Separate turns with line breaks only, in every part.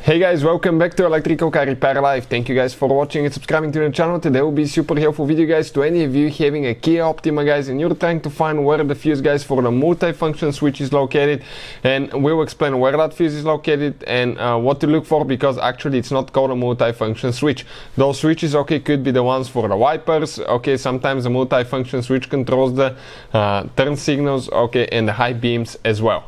Hey guys, welcome back to Electrical Car Repair Live. Thank you guys for watching and subscribing to the channel. Today will be a super helpful video guys to any of you having a Kia Optima guys and you're trying to find where the fuse guys for the multifunction switch is located, and we'll explain where that fuse is located and what to look for, because actually it's not called a multifunction switch. Those switches could be the ones for the wipers, sometimes the multifunction switch controls the turn signals, and the high beams as well.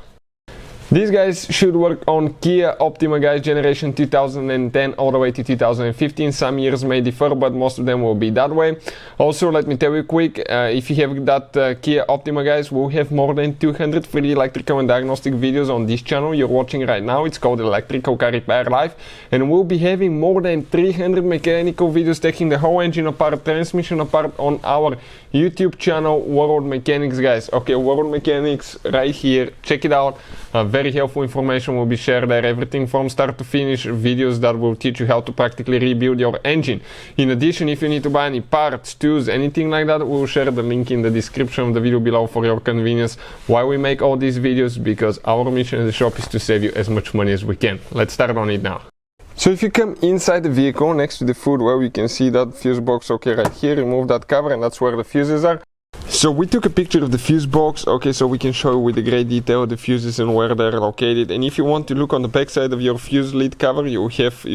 These guys should work on Kia Optima guys, generation 2010 all the way to 2015. Some years may differ, but most of them will be that way. Also, let me tell you quick, if you have that Kia Optima guys, we'll have more than 200 free electrical and diagnostic videos on this channel you're watching right now. It's called Electrical Car Repair Live, and we'll be having more than 300 mechanical videos taking the whole engine apart, transmission apart on our YouTube channel, World Mechanics guys. World Mechanics right here, check it out. Very helpful information will be shared there, everything from start to finish, videos that will teach you how to practically rebuild your engine. In addition, if you need to buy any parts, tools, anything like that, we'll share the link in the description of the video below for your convenience. Why we make all these videos? Because our mission in the shop is to save you as much money as we can. Let's start on it now. So if you come inside the vehicle next to the foot where we can see that fuse box, right here, remove that cover and that's where the fuses are. So we took a picture of the fuse box, so we can show you with the great detail the fuses and where they're located. And if you want to look on the back side of your fuse lid cover, you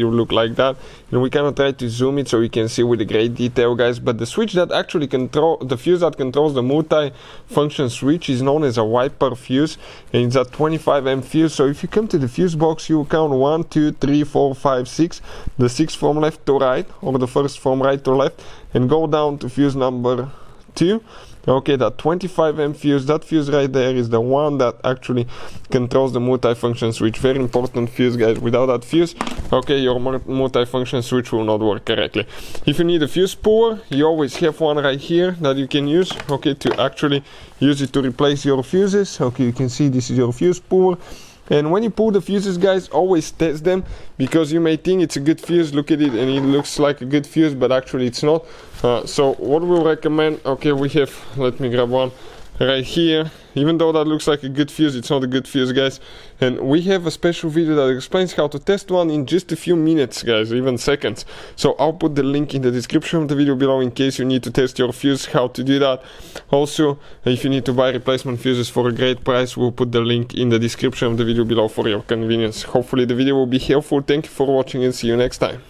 look like that. And we kind of try to zoom it so you can see with the great detail guys. But the switch that actually the fuse that controls the multi-function switch is known as a wiper fuse, and it's a 25 amp fuse. So if you come to the fuse box, you count 1, 2, 3, 4, 5, 6, the 6 from left to right, or the first from right to left, and go down to fuse number 2. That 25 amp fuse, that fuse right there is the one that actually controls the multifunction switch. Very important fuse guys. Without that fuse, your multifunction switch will not work correctly. If you need a fuse puller, you always have one right here that you can use, to actually use it to replace your fuses. You can see this is your fuse puller. And when you pull the fuses guys, always test them, because you may think it's a good fuse, look at it and it looks like a good fuse, but actually it's not. So what we'll recommend, we have, let me grab one right here. Even though that looks like a good fuse, it's not a good fuse guys. And we have a special video that explains how to test one in just a few minutes guys, even seconds. So I'll put the link in the description of the video below in case you need to test your fuse, how to do that. Also, if you need to buy replacement fuses for a great price, we'll put the link in the description of the video below for your convenience. Hopefully the video will be helpful. Thank you for watching and see you next time.